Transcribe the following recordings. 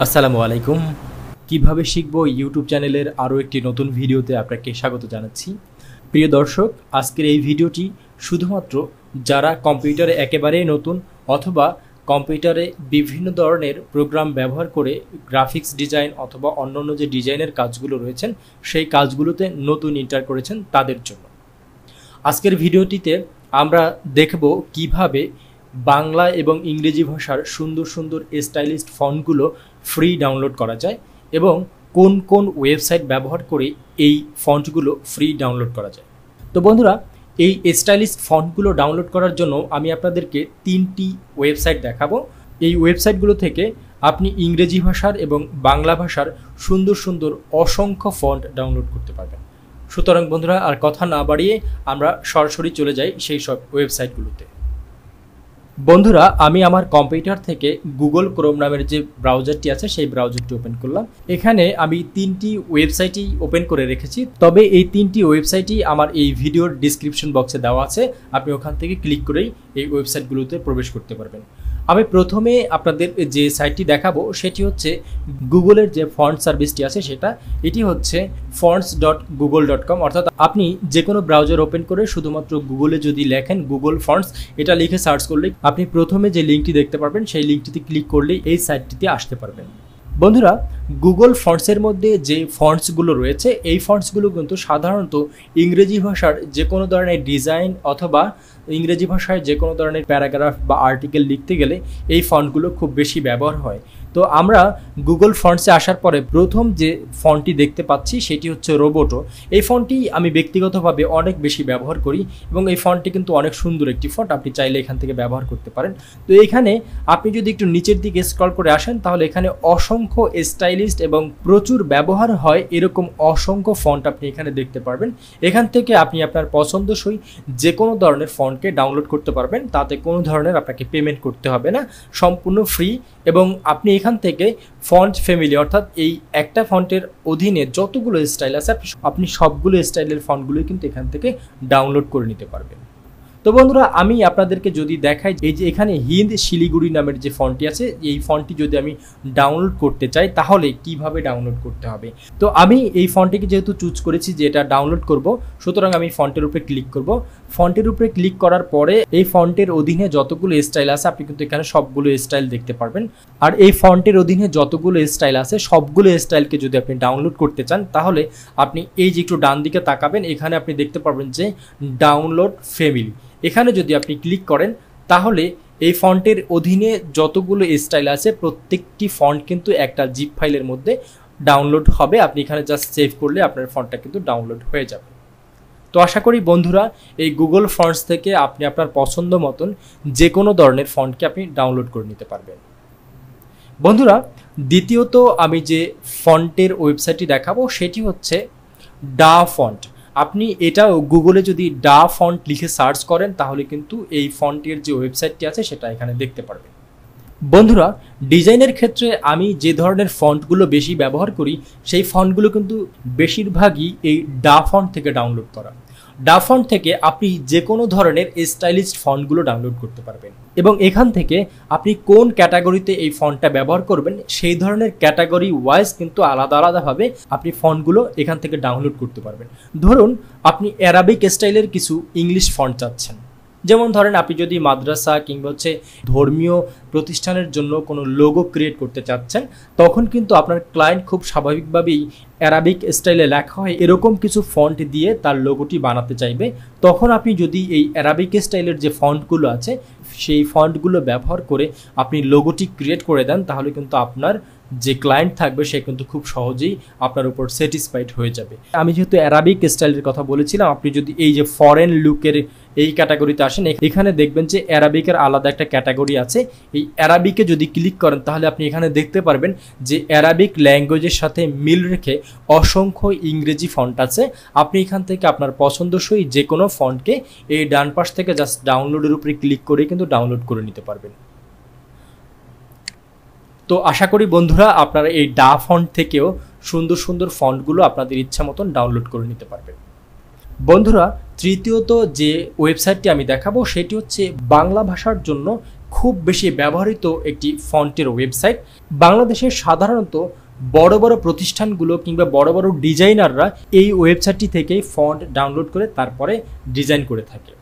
আসসালামু আলাইকুম। কিভাবে শিখবো ইউটিউব চ্যানেলের আরও একটি নতুন ভিডিওতে আপনাকে স্বাগত জানাচ্ছি। প্রিয় দর্শক, আজকের এই ভিডিওটি শুধুমাত্র যারা কম্পিউটারে একেবারেই নতুন অথবা কম্পিউটারে বিভিন্ন ধরনের প্রোগ্রাম ব্যবহার করে গ্রাফিক্স ডিজাইন অথবা অন্যান্য যে ডিজাইনের কাজগুলো রয়েছেন সেই কাজগুলোতে নতুন এন্টার করেছেন তাদের জন্য। আজকের ভিডিওটিতে আমরা দেখব কিভাবে বাংলা এবং ইংরেজি ভাষার সুন্দর সুন্দর স্টাইলিস্ট ফন্টগুলো ফ্রি ডাউনলোড করা যায় এবং কোন কোন ওয়েবসাইট ব্যবহার করে এই ফন্টগুলো ফ্রি ডাউনলোড করা যায়। তো বন্ধুরা, এই স্টাইলিস্ট ফন্টগুলো ডাউনলোড করার জন্য আমি আপনাদেরকে 3টি ওয়েবসাইট দেখাবো। এই ওয়েবসাইটগুলো থেকে আপনি ইংরেজি ভাষার এবং বাংলা ভাষার সুন্দর সুন্দর অসংখ্য ফন্ট ডাউনলোড করতে পারবেন। সুতরাং বন্ধুরা, আর কথা না বাড়িয়ে আমরা সরাসরি চলে যাই সেই সব ওয়েবসাইটগুলোতে। বন্ধুরা, আমি আমার কম্পিউটার থেকে গুগল ক্রোম নামের যে ব্রাউজারটি আছে সেই ব্রাউজারটি ওপেন করলাম। এখানে আমি 3টি ওয়েবসাইটই ওপেন করে রেখেছি, তবে এই 3টি ওয়েবসাইটই আমার এই ভিডিওর ডিসক্রিপশন বক্সে দেওয়া আছে। আপনি ওখান থেকে ক্লিক করেই এই ওয়েবসাইটগুলোতে প্রবেশ করতে পারবেন। আমি প্রথমে আপনাদের যে সাইটটি দেখাবো সেটি হচ্ছে গুগলের যে ফন্ট সার্ভিসটি আছে সেটা। এটি হচ্ছে fonts.google.com, অর্থাৎ আপনি যে কোনো ব্রাউজার ওপেন করে শুধুমাত্র গুগলে যদি লেখেন গুগল ফন্টস, এটা লিখে সার্চ করলে আপনি প্রথমে যে লিঙ্কটি দেখতে পারবেন সেই লিঙ্কটিতে ক্লিক করলেই এই সাইটটিতে আসতে পারবেন। বন্ধুরা, গুগল ফন্টসের মধ্যে যে ফন্টসগুলো রয়েছে এই ফন্টসগুলো কিন্তু সাধারণত ইংরেজি ভাষার যে কোনো ধরনের ডিজাইন অথবা ইংরেজি ভাষায় যে কোনো ধরনের প্যারাগ্রাফ বা আর্টিকেল লিখতে গেলে এই ফন্টগুলো খুব বেশি ব্যবহার হয়। তো আমরা গুগল ফন্টসে আসার পরে প্রথম যে ফন্টটি দেখতে পাচ্ছি সেটি হচ্ছে রোবোটো। এই ফন্টটি আমি ব্যক্তিগতভাবে অনেক বেশি ব্যবহার করি এবং এই ফন্টটি কিন্তু অনেক সুন্দর একটি ফন্ট, আপনি চাইলে এখান থেকে ব্যবহার করতে পারেন। তো এখানে আপনি যদি একটু নিচের দিকে স্ক্রল করে আসেন তাহলে এখানে অসংখ্য স্টাইলিস্ট এবং প্রচুর ব্যবহার হয় এরকম অসংখ্য ফন্ট আপনি এখানে দেখতে পারবেন। এখান থেকে আপনি আপনার পছন্দসই যে কোনো ধরনের ফন্টকে ডাউনলোড করতে পারবেন, তাতে কোনো ধরনের আপনাকে পেমেন্ট করতে হবে না, সম্পূর্ণ ফ্রি। এবং আপনি এখান থেকে ফন্ট ফ্যামিলি অর্থাৎ এই একটা ফন্টের অধীনে যতগুলো স্টাইল আছে আপনি সবগুলো স্টাইলের ফন্টগুলোই কিন্তু এখান থেকে ডাউনলোড করে নিতে পারবেন। তো বন্ধুরা, আমি আপনাদেরকে যদি দেখাই এই যে এখানে হিন্দ শিলিগুড়ি নামের যে ফন্টটি আছে এই ফন্টটি যদি আমি ডাউনলোড করতে চাই তাহলে কিভাবে ডাউনলোড করতে হবে। তো আমি এই ফন্টটিকে যেহেতু চুজ করেছি যে এটা ডাউনলোড করব, সুতরাং আমি ফন্টের উপরে ক্লিক করব। ফন্টের উপরে ক্লিক করার পরে এই ফন্টের অধীনে যতগুলো স্টাইল আছে আপনি কিন্তু এখানে সবগুলো স্টাইল দেখতে পারবেন। আর এই ফন্টের অধীনে যতগুলো স্টাইল আছে সবগুলো স্টাইলকে যদি আপনি ডাউনলোড করতে চান তাহলে আপনি এই যে একটু ডান দিকে তাকাবেন, এখানে আপনি দেখতে পারবেন যে ডাউনলোড ফ্যামিলি। এখানে যদি আপনি ক্লিক করেন তাহলে এই ফন্টের অধীনে যতগুলো স্টাইল আছে প্রত্যেকটি ফন্ট কিন্তু একটা জিপ ফাইলের মধ্যে ডাউনলোড হবে। আপনি এখানে জাস্ট সেভ করলে আপনার ফন্টটা কিন্তু ডাউনলোড হয়ে যাবে। তো আশা করি বন্ধুরা, এই গুগল ফন্টস থেকে আপনি আপনার পছন্দ মতন যে কোনো ধরনের ফন্টকে আপনি ডাউনলোড করে নিতে পারবেন। বন্ধুরা, দ্বিতীয়ত আমি যে ফন্টের ওয়েবসাইটটি দেখাবো সেটি হচ্ছে ডা ফন্ট। আপনি এটাও গুগলে যদি ডা ফন্ট লিখে সার্চ করেন তাহলে কিন্তু এই ফন্টের যে ওয়েবসাইটটি আছে সেটা এখানে দেখতে পারবেন। বন্ধুরা, ডিজাইনের ক্ষেত্রে আমি যে ধরনের ফন্টগুলো বেশি ব্যবহার করি সেই ফন্টগুলো কিন্তু বেশিরভাগই এই ডা ফন্ট থেকে ডাউনলোড করা। ডা ফন্ট থেকে আপনি যে কোনো ধরনের স্টাইলিস্ট ফন্টগুলো ডাউনলোড করতে পারবেন এবং এখান থেকে আপনি কোন ক্যাটাগরিতে এই ফন্টটা ব্যবহার করবেন সেই ধরনের ক্যাটাগরি ওয়াইজ কিন্তু আলাদা আলাদাভাবে আপনি ফন্টগুলো এখান থেকে ডাউনলোড করতে পারবেন। ধরুন আপনি অ্যারাবিক স্টাইলের কিছু ইংলিশ ফন্ট চাচ্ছেন, যেমন ধরেন আপনি যদি মাদ্রাসা কিংবা হচ্ছে ধর্মীয় প্রতিষ্ঠানের জন্য কোনো লোগো ক্রিয়েট করতে চাচ্ছেন তখন কিন্তু আপনার ক্লায়েন্ট খুব স্বাভাবিকভাবেই অ্যারাবিক স্টাইলে লেখা হয় এরকম কিছু ফন্ট দিয়ে তার লোগোটি বানাতে চাইবে। তখন আপনি যদি এই অ্যারাবিক স্টাইলের যে ফন্টগুলো আছে সেই ফন্টগুলো ব্যবহার করে আপনি লোগোটি ক্রিয়েট করে দেন তাহলে কিন্তু আপনার যে ক্লায়েন্ট থাকবে সে কিন্তু খুব সহজেই আপনার উপর স্যাটিসফাইড হয়ে যাবে। আমি যেহেতু অ্যারাবিক স্টাইলের কথা বলেছিলাম, আপনি যদি এই যে ফরেন লুকের এই ক্যাটাগরিতে আসেন এখানে দেখবেন যে অ্যারাবিকের আলাদা একটা ক্যাটাগরি আছে। এই অ্যারাবিকে যদি ক্লিক করেন তাহলে আপনি এখানে দেখতে পারবেন যে অ্যারাবিক ল্যাঙ্গুয়েজের সাথে মিল রেখে অসংখ্য ইংরেজি ফন্ট আছে। আপনি এখান থেকে আপনার পছন্দসই যে কোনো ফন্টকে এই ডান পাশ থেকে জাস্ট ডাউনলোডের উপরে ক্লিক করে কিন্তু ডাউনলোড করে নিতে পারবেন। তো আশা করি বন্ধুরা আপনারা এই ডা ফন্ট থেকেও সুন্দর সুন্দর ফন্টগুলো আপনাদের ইচ্ছা মতন ডাউনলোড করে নিতে পারবেন। বন্ধুরা, তৃতীয়ত যে ওয়েবসাইটটি আমি দেখাবো সেটি হচ্ছে বাংলা ভাষার জন্য খুব বেশি ব্যবহৃত একটি ফন্টের ওয়েবসাইট। বাংলাদেশের সাধারণত বড় বড় প্রতিষ্ঠানগুলো কিংবা বড় বড় ডিজাইনাররা এই ওয়েবসাইটটি থেকেই ফন্ট ডাউনলোড করে তারপরে ডিজাইন করে থাকে।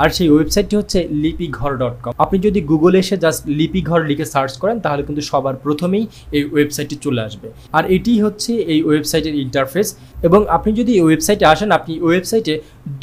আর সেই ওয়েবসাইটটি হচ্ছে lipighar.com। আপনি যদি গুগলে এসে জাস্ট লিপিঘর লিখে সার্চ করেন তাহলে কিন্তু সবার প্রথমেই এই ওয়েবসাইটটি চলে আসবে। আর এটি হচ্ছে এই ওয়েবসাইটের ইন্টারফেস। এবং আপনি যদি এই ওয়েবসাইটে আসেন, আপনি ওয়েবসাইটে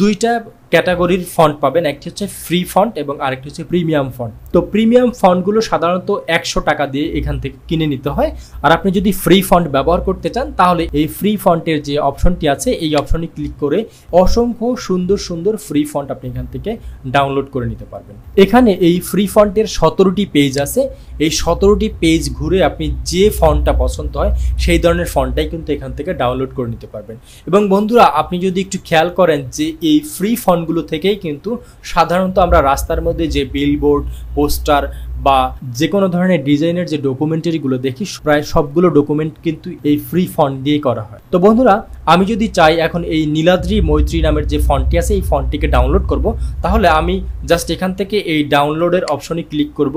দুইটা ক্যাটাগরির ফন্ট পাবেন, একটি হচ্ছে ফ্রি ফন্ট এবং আরেকটি হচ্ছে প্রিমিয়াম ফন্ট। তো প্রিমিয়াম ফন্টগুলো সাধারণত 100 টাকা দিয়ে এখান থেকে কিনে নিতে হয়। আর আপনি যদি ফ্রি ফন্ট ব্যবহার করতে চান তাহলে এই ফ্রি ফন্টের যে অপশনটি আছে এই অপশনে ক্লিক করে অসংখ্য সুন্দর সুন্দর ফ্রি ফন্ট আপনি এখান থেকে ডাউনলোড করে নিতে পারবেন। এখানে এই ফ্রি ফন্টের 17টি পেজ আছে। এই 17টি পেজ ঘুরে আপনি যে ফন্টটা পছন্দ হয় সেই ধরনের ফন্টটাই কিন্তু এখান থেকে ডাউনলোড করে নিতে পারবেন। এবং বন্ধুরা, আপনি যদি একটু খেয়াল করেন যে এই ফ্রি ফন্টগুলো থেকেই কিন্তু সাধারণত আমরা রাস্তার মধ্যে যে বিলবোর্ড, পোস্টার বা যে কোনো ধরনের ডিজাইনের যে ডকুমেন্টারিগুলো দেখি, প্রায় সবগুলো ডকুমেন্ট কিন্তু এই ফ্রি ফন্ট দিয়ে করা হয়। তো বন্ধুরা, আমি যদি চাই এখন এই নীলাদ্রি মৈত্রী নামের যে ফন্টটি আছে এই ফন্টটিকে ডাউনলোড করব, তাহলে আমি জাস্ট এখান থেকে এই ডাউনলোডের অপশনে ক্লিক করব।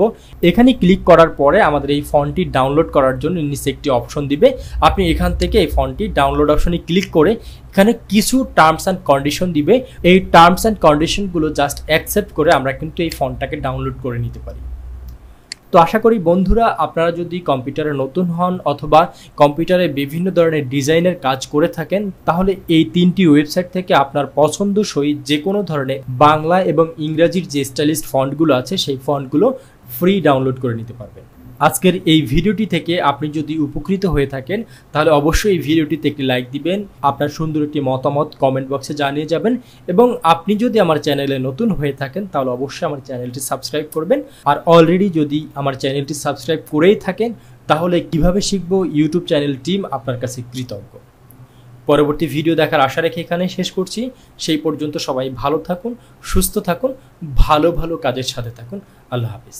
এখানে ক্লিক করার পরে আমাদের এই ফন্টটি ডাউনলোড করার জন্য নিচে একটি অপশন দিবে। আপনি এখান থেকে এই ফন্টটি ডাউনলোড অপশনে ক্লিক করে এখানে কিছু টার্মস অ্যান্ড কন্ডিশন দিবে। এই টার্মস অ্যান্ড কন্ডিশনগুলো জাস্ট অ্যাকসেপ্ট করে আমরা কিন্তু এই ফন্টটাকে ডাউনলোড করে নিতে পারি। তো আশা করি বন্ধুরা, আপনারা যদি কম্পিউটারে নতুন হন অথবা কম্পিউটারে বিভিন্ন ধরনের ডিজাইনের কাজ করে থাকেন, তাহলে এই 3টি ওয়েবসাইট থেকে আপনার পছন্দসই যে কোনো ধরনের বাংলা এবং ইংরাজির যে স্টাইলিস্ট ফন্টগুলো আছে সেই ফন্টগুলো ফ্রি ডাউনলোড করে নিতে পারবেন। আজকের এই ভিডিওটি থেকে আপনি যদি উপকৃত হয়ে থাকেন তাহলে অবশ্যই এই ভিডিওটিতে একটি লাইক দিবেন, আপনার সুন্দর একটি মতামত কমেন্ট বক্সে জানিয়ে যাবেন এবং আপনি যদি আমার চ্যানেলে নতুন হয়ে থাকেন তাহলে অবশ্যই আমার চ্যানেলটি সাবস্ক্রাইব করবেন। আর অলরেডি যদি আমার চ্যানেলটি সাবস্ক্রাইব করেই থাকেন তাহলে কিভাবে শিখবো ইউটিউব চ্যানেল টিম আপনার কাছে কৃতজ্ঞ। পরবর্তী ভিডিও দেখার আশা রেখে এখানে শেষ করছি। সেই পর্যন্ত সবাই ভালো থাকুন, সুস্থ থাকুন, ভালো ভালো কাজের সাথে থাকুন। আল্লাহ হাফিজ।